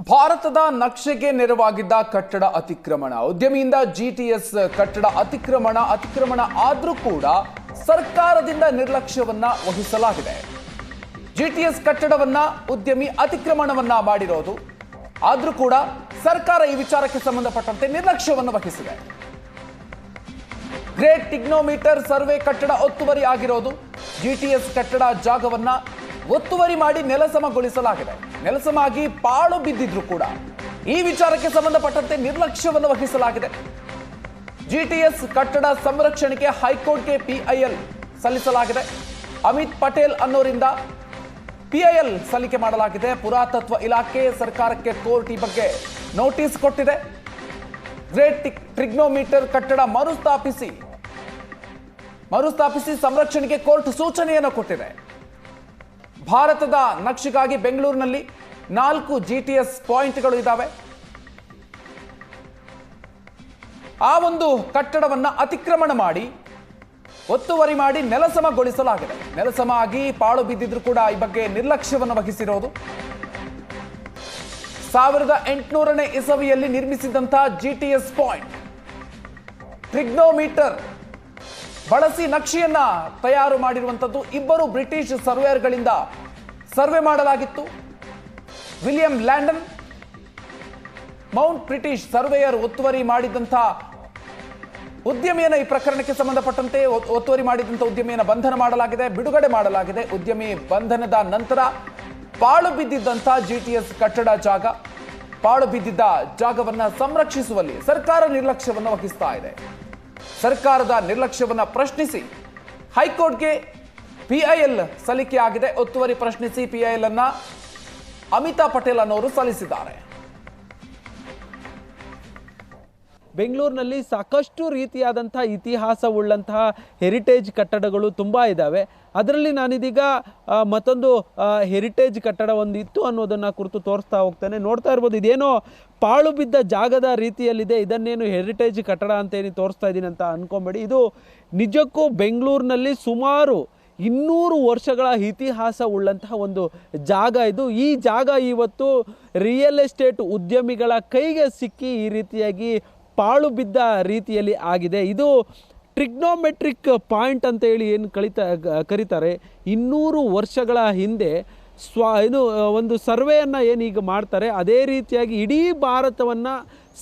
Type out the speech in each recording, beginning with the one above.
ಭಾರತದ ನಕ್ಷೆಗೆ ನೆರವಾಗಿದ್ದ ಕಟ್ಟಡ ಅತಿಕ್ರಮಣ. ಉದ್ಯಮಿಯಿಂದ ಜಿಟಿಎಸ್ ಕಟ್ಟಡ ಅತಿಕ್ರಮಣ ಆದರೂ ಕೂಡ ಸರ್ಕಾರದಿಂದ ನಿರ್ಲಕ್ಷ್ಯವನ್ನ ವಹಿಸಲಾಗಿದೆ. ಜಿಟಿಎಸ್ ಕಟ್ಟಡವನ್ನ ಉದ್ಯಮಿ ಅತಿಕ್ರಮಣವನ್ನ ಮಾಡಿರೋದು ಆದರೂ ಕೂಡ ಸರ್ಕಾರ ಈ ವಿಚಾರಕ್ಕೆ ಸಂಬಂಧಪಟ್ಟಂತೆ ನಿರ್ಲಕ್ಷ್ಯವನ್ನು ವಹಿಸಿದೆ. ಗ್ರೇಟ್ ಟಿಗ್ನೋಮೀಟರ್ ಸರ್ವೆ ಕಟ್ಟಡ ಒತ್ತುವರಿ ಆಗಿರೋದು. ಜಿಟಿಎಸ್ ಕಟ್ಟಡ ಜಾಗವನ್ನ ಒತ್ತುವರಿ ಮಾಡಿ ನೆಲಸಮಗೊಳಿಸಲಾಗಿದೆ. ನೆಲಸಮಾಗಿ ಪಾಳು ಬಿದ್ದಿದ್ರು ಕೂಡ ಈ ವಿಚಾರಕ್ಕೆ ಸಂಬಂಧಪಟ್ಟಂತೆ ನಿರ್ಲಕ್ಷ್ಯವನ್ನು ವಹಿಸಲಾಗಿದೆ. ಜಿಟಿಎಸ್ ಕಟ್ಟಡ ಸಂರಕ್ಷಣೆಗೆ ಹೈಕೋರ್ಟ್ಗೆ ಪಿಐಎಲ್ ಸಲ್ಲಿಸಲಾಗಿದೆ. ಅಮಿತ್ ಪಟೇಲ್ ಅನ್ನೋರಿಂದ ಪಿಐಎಲ್ ಸಲ್ಲಿಕೆ ಮಾಡಲಾಗಿದೆ. ಪುರಾತತ್ವ ಇಲಾಖೆ ಸರ್ಕಾರಕ್ಕೆ ಕೋರ್ಟ್ ಈ ಬಗ್ಗೆ ನೋಟಿಸ್ ಕೊಟ್ಟಿದೆ. ಗ್ರೇಟ್ ಟ್ರಿಗ್ನೋಮೀಟರ್ ಕಟ್ಟಡ ಮರುಸ್ಥಾಪಿಸಿ ಸಂರಕ್ಷಣೆಗೆ ಕೋರ್ಟ್ ಸೂಚನೆಯನ್ನು ಕೊಟ್ಟಿದೆ. ಭಾರತದ ನಕ್ಷೆಗಾಗಿ ಬೆಂಗಳೂರಿನಲ್ಲಿ 4 ಜಿಟಿಎಸ್ ಪಾಯಿಂಟ್ಗಳು ಇದ್ದಾವೆ. ಆ ಒಂದು ಕಟ್ಟಡವನ್ನ ಅತಿಕ್ರಮಣ ಮಾಡಿ ಒತ್ತುವರಿ ಮಾಡಿ ನೆಲಸಮಗೊಳಿಸಲಾಗಿದೆ. ನೆಲಸಮ ಆಗಿ ಪಾಳು ಬಿದ್ದಿದ್ರು ಕೂಡ ಈ ಬಗ್ಗೆ ನಿರ್ಲಕ್ಷ್ಯವನ್ನು ವಹಿಸಿರೋದು. 1800ನೇ ಇಸವಿಯಲ್ಲಿ ನಿರ್ಮಿಸಿದಂತಹ ಜಿಟಿಎಸ್ ಪಾಯಿಂಟ್ ಟ್ರಿಗ್ನೋಮೀಟರ್ ಬಳಸಿ ನಕ್ಷೆಯನ್ನ ತಯಾರು ಮಾಡಿರುವಂಥದ್ದು. 2 ಬ್ರಿಟಿಷ್ ಸರ್ವೇಯರ್ಗಳಿಂದ ಸರ್ವೆ ಮಾಡಲಾಗಿತ್ತು. William London, Mount British surveyor ಒತ್ತುವರಿ ಮಾಡಿದಂತಹ ಉದ್ಯಮಿಯನ್ನ ಈ ಪ್ರಕರಣಕ್ಕೆ ಸಂಬಂಧಪಟ್ಟಂತೆ ಒತ್ತುವರಿ ಮಾಡಿದಂಥ ಉದ್ಯಮಿಯನ್ನ ಬಂಧನ ಮಾಡಲಾಗಿದೆ, ಬಿಡುಗಡೆ ಮಾಡಲಾಗಿದೆ. ಉದ್ಯಮಿ ಬಂಧನದ ನಂತರ ಪಾಳು ಬಿದ್ದಿದ್ದಂಥ ಜಿಟಿಎಸ್ ಕಟ್ಟಡ ಪಾಳು ಬಿದ್ದಿದ್ದ ಜಾಗವನ್ನ ಸಂರಕ್ಷಿಸುವಲ್ಲಿ ಸರ್ಕಾರ ನಿರ್ಲಕ್ಷ್ಯವನ್ನು ವಹಿಸ್ತಾ ಇದೆ. ಸರ್ಕಾರದ ನಿರ್ಲಕ್ಷ್ಯವನ್ನು ಪ್ರಶ್ನಿಸಿ ಹೈಕೋರ್ಟ್ಗೆ ಪಿಐಎಲ್ ಸಲ್ಲಿಕೆಯಾಗಿದೆ. ಒತ್ತುವರಿ ಪ್ರಶ್ನಿಸಿ ಪಿಐಎಲ್ ಅನ್ನ ಅಮಿತಾ ಪಟೇಲ್ ಅನ್ನೋರು ಸಲ್ಲಿಸಿದ್ದಾರೆ. ಬೆಂಗಳೂರಿನಲ್ಲಿ ಸಾಕಷ್ಟು ರೀತಿಯಾದಂತಹ ಇತಿಹಾಸವುಳ್ಳಂತಹ ಹೆರಿಟೇಜ್ ಕಟ್ಟಡಗಳು ತುಂಬ ಇದ್ದಾವೆ. ಅದರಲ್ಲಿ ನಾನಿದೀಗ ಮತ್ತೊಂದು ಹೆರಿಟೇಜ್ ಕಟ್ಟಡ ಒಂದು ಇತ್ತು ಅನ್ನೋದನ್ನು ಕುರಿತು ತೋರಿಸ್ತಾ ಹೋಗ್ತೇನೆ. ನೋಡ್ತಾ ಇರ್ಬೋದು, ಇದೇನೋ ಪಾಳು ಬಿದ್ದ ಜಾಗದ ರೀತಿಯಲ್ಲಿದೆ. ಇದನ್ನೇನು ಹೆರಿಟೇಜ್ ಕಟ್ಟಡ ಅಂತೇನು ತೋರಿಸ್ತಾ ಇದ್ದೀನಿ ಅಂತ ಅಂದ್ಕೊಂಬೇಡಿ. ಇದು ನಿಜಕ್ಕೂ ಬೆಂಗಳೂರಿನಲ್ಲಿ ಸುಮಾರು 200 ವರ್ಷಗಳ ಇತಿಹಾಸ ಉಳ್ಳಂತಹ ಒಂದು ಜಾಗ ಇದು. ಈ ಜಾಗ ಇವತ್ತು ರಿಯಲ್ ಎಸ್ಟೇಟ್ ಉದ್ಯಮಿಗಳ ಕೈಗೆ ಸಿಕ್ಕಿ ಈ ರೀತಿಯಾಗಿ ಪಾಳು ಬಿದ್ದ ರೀತಿಯಲ್ಲಿ ಆಗಿದೆ. ಇದು ಟ್ರಿಗ್ನೋಮೆಟ್ರಿಕ್ ಪಾಯಿಂಟ್ ಅಂತ ಹೇಳಿ ಏನು ಕರೀತಾರೆ. 200 ವರ್ಷಗಳ ಹಿಂದೆ ಒಂದು ಸರ್ವೆಯನ್ನು ಏನೀಗ ಮಾಡ್ತಾರೆ, ಅದೇ ರೀತಿಯಾಗಿ ಇಡೀ ಭಾರತವನ್ನು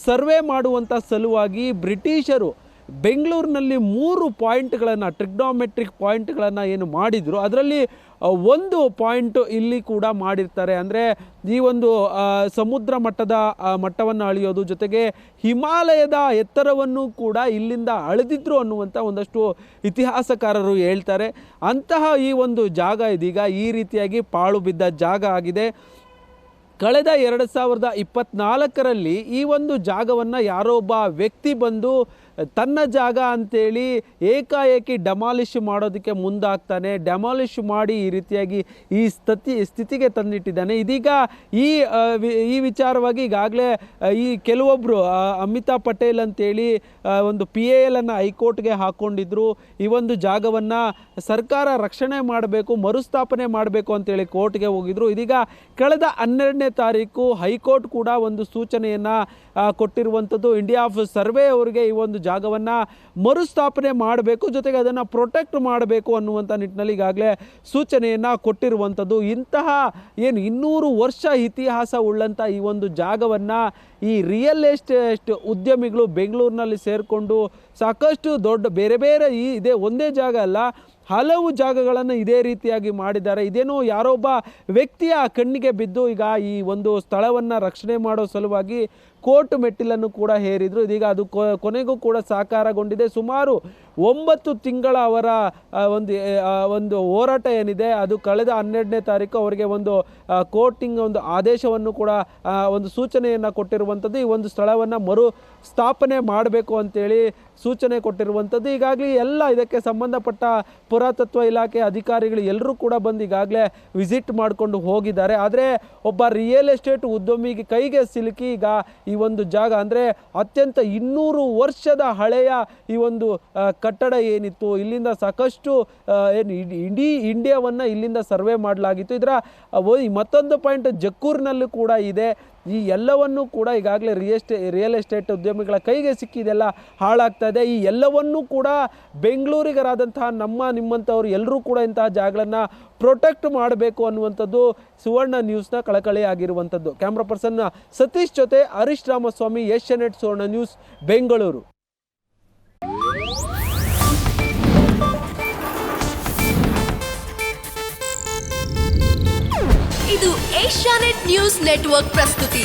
ಸರ್ವೆ ಮಾಡುವಂಥ ಸಲುವಾಗಿ ಬ್ರಿಟಿಷರು ಬೆಂಗಳೂರಿನಲ್ಲಿ 3 ಪಾಯಿಂಟ್ಗಳನ್ನು ಟ್ರಿಗ್ನೋಮೆಟ್ರಿಕ್ ಪಾಯಿಂಟ್ಗಳನ್ನು ಏನು ಮಾಡಿದರು, ಅದರಲ್ಲಿ ಒಂದು ಪಾಯಿಂಟು ಇಲ್ಲಿ ಕೂಡ ಮಾಡಿರ್ತಾರೆ. ಅಂದರೆ ಈ ಒಂದು ಸಮುದ್ರ ಮಟ್ಟವನ್ನು ಅಳೆಯೋದು, ಜೊತೆಗೆ ಹಿಮಾಲಯದ ಎತ್ತರವನ್ನು ಕೂಡ ಇಲ್ಲಿಂದ ಅಳೆದಿದ್ರು ಅನ್ನುವಂಥ ಒಂದಷ್ಟು ಇತಿಹಾಸಕಾರರು ಹೇಳ್ತಾರೆ. ಅಂತಹ ಈ ಒಂದು ಜಾಗ ಇದೀಗ ಈ ರೀತಿಯಾಗಿ ಪಾಳು ಬಿದ್ದ ಜಾಗ ಆಗಿದೆ. ಕಳೆದ 2024ರಲ್ಲಿ ಈ ಒಂದು ಜಾಗವನ್ನು ಯಾರೋ ಒಬ್ಬ ವ್ಯಕ್ತಿ ಬಂದು ತನ್ನ ಜಾಗ ಅಂತೇಳಿ ಏಕಾಏಕಿ ಡೆಮಾಲಿಷ್ ಮಾಡೋದಕ್ಕೆ ಮುಂದಾಗ್ತಾನೆ. ಡೆಮಾಲಿಷ್ ಮಾಡಿ ಈ ರೀತಿಯಾಗಿ ಈ ಸ್ಥಿತಿಗೆ ತಂದಿಟ್ಟಿದ್ದಾನೆ. ಇದೀಗ ಈ ವಿಚಾರವಾಗಿ ಈಗಾಗಲೇ ಈ ಕೆಲವೊಬ್ಬರು ಅಮಿತಾ ಪಟೇಲ್ ಅಂತೇಳಿ ಒಂದು ಪಿಐಎಲ್ ಅನ್ನು ಹೈಕೋರ್ಟ್ಗೆ ಹಾಕ್ಕೊಂಡಿದ್ರು. ಈ ಒಂದು ಜಾಗವನ್ನು ಸರ್ಕಾರ ರಕ್ಷಣೆ ಮಾಡಬೇಕು, ಮರುಸ್ಥಾಪನೆ ಮಾಡಬೇಕು ಅಂತೇಳಿ ಕೋರ್ಟ್ಗೆ ಹೋಗಿದ್ರು. ಇದೀಗ ಕಳೆದ 12ನೇ ತಾರೀಕು ಹೈಕೋರ್ಟ್ ಕೂಡ ಒಂದು ಸೂಚನೆಯನ್ನು ಕೊಟ್ಟಿರುವಂಥದ್ದು. ಇಂಡಿಯಾ ಆಫ್ ಸರ್ವೆ ಅವರಿಗೆ ಈ ಒಂದು ಜಾಗವನ್ನು ಮರುಸ್ಥಾಪನೆ ಮಾಡಬೇಕು, ಜೊತೆಗೆ ಅದನ್ನು ಪ್ರೊಟೆಕ್ಟ್ ಮಾಡಬೇಕು ಅನ್ನುವಂಥ ನಿಟ್ಟಿನಲ್ಲಿ ಈಗಾಗಲೇ ಸೂಚನೆಯನ್ನು ಕೊಟ್ಟಿರುವಂಥದ್ದು. ಇಂತಹ 200 ವರ್ಷ ಇತಿಹಾಸ ಉಳ್ಳಂಥ ಈ ಒಂದು ಜಾಗವನ್ನು ಈ ರಿಯಲ್ ಎಸ್ಟೇಟ್ ಉದ್ಯಮಿಗಳು ಬೆಂಗಳೂರಿನಲ್ಲಿ ಸೇರಿಕೊಂಡು ಸಾಕಷ್ಟು ದೊಡ್ಡ ಬೇರೆ ಇದೇ ಒಂದೇ ಜಾಗ ಅಲ್ಲ, ಹಲವು ಜಾಗಗಳನ್ನು ಇದೇ ರೀತಿಯಾಗಿ ಮಾಡಿದ್ದಾರೆ. ಇದೇನೋ ಯಾರೊಬ್ಬ ವ್ಯಕ್ತಿಯ ಕಣ್ಣಿಗೆ ಬಿದ್ದು ಈಗ ಈ ಒಂದು ಸ್ಥಳವನ್ನು ರಕ್ಷಣೆ ಮಾಡೋ ಸಲುವಾಗಿ ಕೋರ್ಟ್ ಮೆಟ್ಟಿಲನ್ನು ಕೂಡ ಹೇರಿದ್ರು. ಇದೀಗ ಅದು ಕೊನೆಗೂ ಕೂಡ ಸಾಕಾರಗೊಂಡಿದೆ. ಸುಮಾರು 9 ತಿಂಗಳ ಅವರ ಒಂದು ಹೋರಾಟ ಏನಿದೆ ಅದು ಕಳೆದ 12ನೇ ತಾರೀಕು ಅವರಿಗೆ ಒಂದು ಕೋರ್ಟಿಂಗ್ ಒಂದು ಆದೇಶವನ್ನು ಕೂಡ ಒಂದು ಸೂಚನೆಯನ್ನು ಕೊಟ್ಟಿರುವಂಥದ್ದು. ಈ ಒಂದು ಸ್ಥಳವನ್ನು ಮರು ಸ್ಥಾಪನೆ ಮಾಡಬೇಕು ಅಂತೇಳಿ ಸೂಚನೆ ಕೊಟ್ಟಿರುವಂಥದ್ದು. ಈಗಾಗಲೇ ಎಲ್ಲ ಇದಕ್ಕೆ ಸಂಬಂಧಪಟ್ಟ ಪುರಾತತ್ವ ಇಲಾಖೆ ಅಧಿಕಾರಿಗಳು ಎಲ್ಲರೂ ಕೂಡ ಬಂದು ಈಗಾಗಲೇ ವಿಸಿಟ್ ಮಾಡಿಕೊಂಡು ಹೋಗಿದ್ದಾರೆ. ಆದರೆ ಒಬ್ಬ ರಿಯಲ್ ಎಸ್ಟೇಟ್ ಉದ್ಯಮಿಗೆ ಕೈಗೆ ಸಿಲುಕಿ ಈಗ ಈ ಒಂದು ಜಾಗ ಅಂದರೆ ಅತ್ಯಂತ 200 ವರ್ಷದ ಹಳೆಯ ಈ ಒಂದು ಕಟ್ಟಡ ಏನಿತ್ತು, ಇಲ್ಲಿಂದ ಸಾಕಷ್ಟು ಏನು ಇಡೀ ಇಂಡಿಯಾವನ್ನು ಇಲ್ಲಿಂದ ಸರ್ವೆ ಮಾಡಲಾಗಿತ್ತು. ಇದರ ಮತ್ತೊಂದು ಪಾಯಿಂಟ್ ಜಕ್ಕೂರಿನಲ್ಲೂ ಕೂಡ ಇದೆ. ಈ ಎಲ್ಲವನ್ನೂ ಕೂಡ ಈಗಾಗಲೇ ರಿಯಲ್ ಎಸ್ಟೇಟ್ ಉದ್ಯಮಿಗಳ ಕೈಗೆ ಸಿಕ್ಕಿದೆಲ್ಲ ಹಾಳಾಗ್ತಾ ಇದೆ. ಈ ಎಲ್ಲವನ್ನೂ ಕೂಡ ಬೆಂಗಳೂರಿಗರಾದಂತಹ ನಿಮ್ಮಂಥವ್ರು ಎಲ್ಲರೂ ಕೂಡ ಇಂತಹ ಜಾಗಗಳನ್ನು ಪ್ರೊಟೆಕ್ಟ್ ಮಾಡಬೇಕು ಅನ್ನುವಂಥದ್ದು ಸುವರ್ಣ ನ್ಯೂಸ್ನ ಕಳಕಳಿ ಆಗಿರುವಂಥದ್ದು. ಕ್ಯಾಮ್ರಾ ಪರ್ಸನ್ ಸತೀಶ್ ಜೊತೆ ಹರೀಶ್ ರಾಮಸ್ವಾಮಿ, ಏಷ್ಯಾನೆಟ್ ಸುವರ್ಣ ನ್ಯೂಸ್, ಬೆಂಗಳೂರು. ಇದು ಏಷ್ಯಾನೆಟ್ ನ್ಯೂಸ್ ನೆಟ್ವರ್ಕ್ ಪ್ರಸ್ತುತಿ.